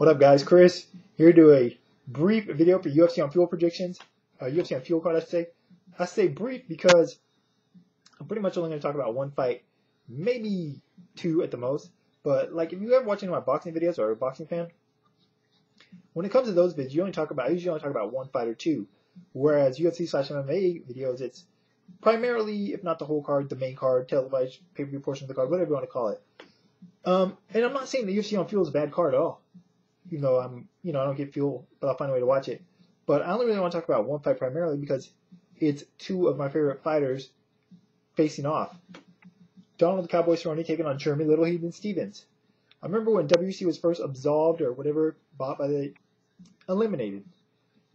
What up, guys? Chris here to do a brief video for UFC on fuel predictions. UFC on fuel card, I should say. I say brief because I'm pretty much only going to talk about one fight, maybe two at the most. But like, if you ever watch any of my boxing videos or are a boxing fan, when it comes to those vids, I usually only talk about one fight or two. Whereas UFC/MMA videos, it's primarily, if not the whole card, the main card, televised pay-per-view portion of the card, whatever you want to call it. And I'm not saying the UFC on fuel is a bad card at all. Even though I don't get fuel, but I'll find a way to watch it. But I only really want to talk about one fight primarily because it's two of my favorite fighters facing off. Donald Cowboy Cerrone taking on Jeremy Little Heathen Stevens. I remember when WC was first absolved or whatever, bought by the eliminated,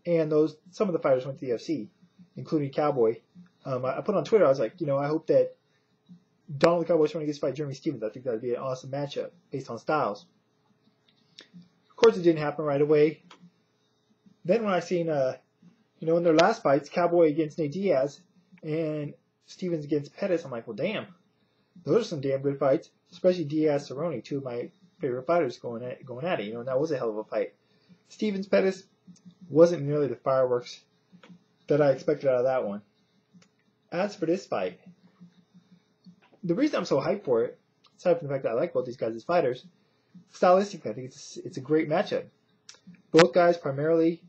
and some of the fighters went to the UFC, including Cowboy. I put on Twitter, I was like, I hope that Donald Cowboy Cerrone gets to fight Jeremy Stevens. I think that would be an awesome matchup based on styles. Of course, it didn't happen right away. Then when I seen, in their last fights, Cowboy against Nate Diaz and Stevens against Pettis, I'm like, well, damn, those are some damn good fights. Especially Diaz Cerrone, two of my favorite fighters going at it. And that was a hell of a fight. Stevens Pettis wasn't nearly the fireworks that I expected out of that one. As for this fight, the reason I'm so hyped for it, aside from the fact that I like both these guys as fighters, stylistically, I think it's a great matchup. Both guys primarily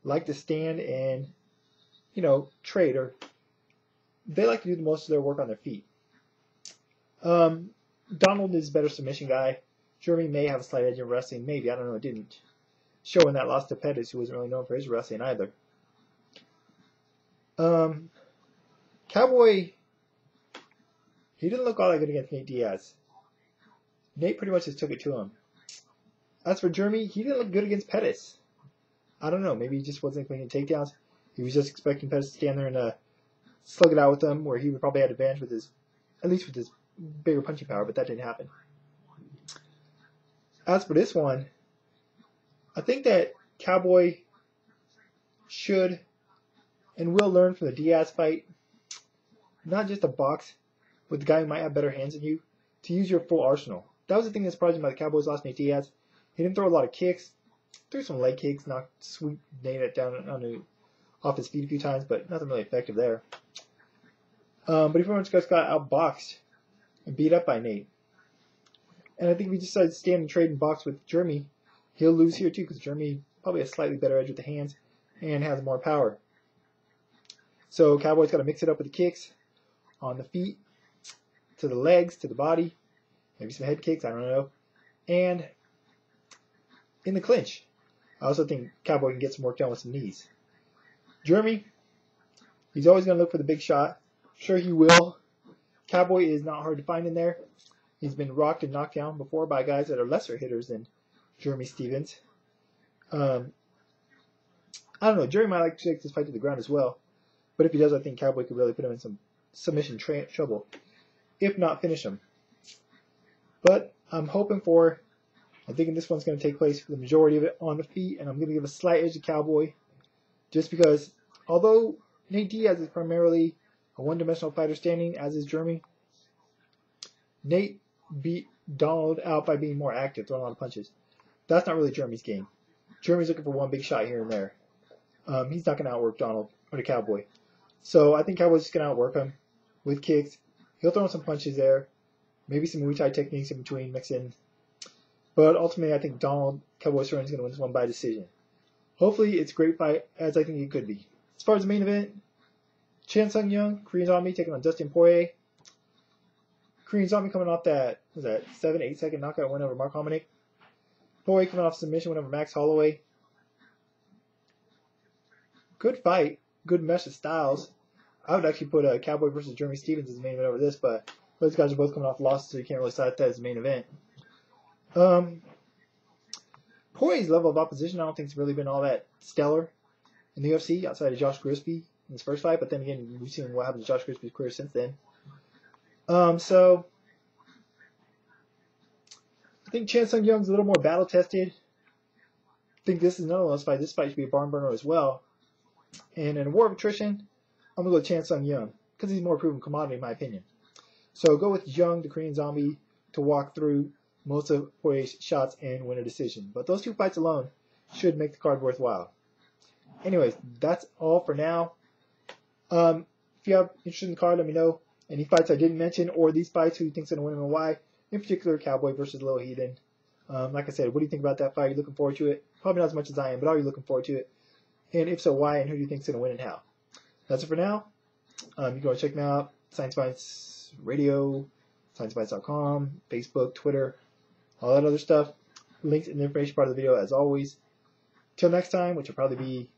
like to stand and, trade, or they like to do most of their work on their feet. Donald is a better submission guy. Jeremy may have a slight edge in wrestling, maybe. I don't know. It didn't show in that loss to Pettis, who wasn't really known for his wrestling either. Cowboy, he didn't look all that good against Nate Diaz. Nate pretty much just took it to him. As for Jeremy, he didn't look good against Pettis. I don't know. Maybe he just wasn't cleaning takedowns. He was just expecting Pettis to stand there and slug it out with him, where he would probably have advantage with his bigger punching power, but that didn't happen. As for this one, I think that Cowboy should and will learn from the Diaz fight, not just to box with the guy who might have better hands than you, to use your full arsenal. That was the thing that surprised me about the Cowboys lost Nate Diaz. He didn't throw a lot of kicks. Threw some leg kicks, knocked sweet Nate down off his feet a few times, but nothing really effective there. But he pretty much just got outboxed and beat up by Nate. And I think if he decides to stand and trade and box with Jeremy, he'll lose here too, because Jeremy probably has slightly better edge with the hands and has more power. So Cowboy's got to mix it up with the kicks on the feet, to the legs, to the body, maybe some head kicks, I don't know. And in the clinch, I also think Cowboy can get some work done with some knees. Jeremy, he's always going to look for the big shot. Sure, he will. Cowboy is not hard to find in there. He's been rocked and knocked down before by guys that are lesser hitters than Jeremy Stevens. I don't know. Jeremy might like to take this fight to the ground as well. But if he does, I think Cowboy could really put him in some submission trouble, if not finish him. But I'm thinking this one's going to take place for the majority of it on the feet, and I'm going to give a slight edge to Cowboy, just because although Nate Diaz is primarily a one-dimensional fighter standing, as is Jeremy, Nate beat Donald out by being more active, throwing a lot of punches. That's not really Jeremy's game. Jeremy's looking for one big shot here and there. He's not going to outwork Donald or the Cowboy. So I think Cowboy's just going to outwork him with kicks. He'll throw some punches there, maybe some Muay Thai techniques in between, mix in. But ultimately, I think Donald Cowboy Cerrone is going to win this one by decision. Hopefully, it's a great fight, as I think it could be. As far as the main event, Chan Sung Young, Korean Zombie, taking on Dustin Poirier. Korean Zombie coming off that 7-8 second knockout win over Mark Hominick. Poirier coming off submission win over Max Holloway. Good fight, good mesh of styles. I would actually put Cowboy versus Jeremy Stevens as the main event over this, but those guys are both coming off losses, so you can't really cite that as the main event. Poirier's level of opposition I don't think has really been all that stellar in the UFC, outside of Josh Grisby in his first fight, but then again, we've seen what happened to Josh Grisby's career since then. So I think Chan Sung Young's a little more battle tested. I think this is another one of those fights. This fight should be a barn burner as well. And in a war of attrition, I'm going to go with Chan Sung Young, because he's a more proven commodity in my opinion. So go with Young, the Korean Zombie, to walk through most of Poirier's shots and win a decision. But those 2 fights alone should make the card worthwhile. Anyways, that's all for now. If you have interest in the card, let me know. Any fights I didn't mention, or these fights, who you think's going to win them and why. In particular, Cowboy versus Little Heathen. Like I said, what do you think about that fight? Are you looking forward to it? Probably not as much as I am, but are you looking forward to it? And if so, why? And who do you think's going to win and how? That's it for now. You can go check me out. Science Bites Radio, ScienceBites.com, Facebook, Twitter, all that other stuff. Links in the information part of the video, as always. Till next time, which will probably be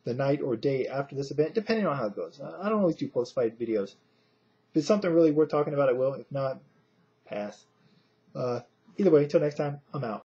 the night or day after this event, depending on how it goes. I don't always do post-fight videos. If it's something really worth talking about, I will. If not, pass. Either way, until next time, I'm out.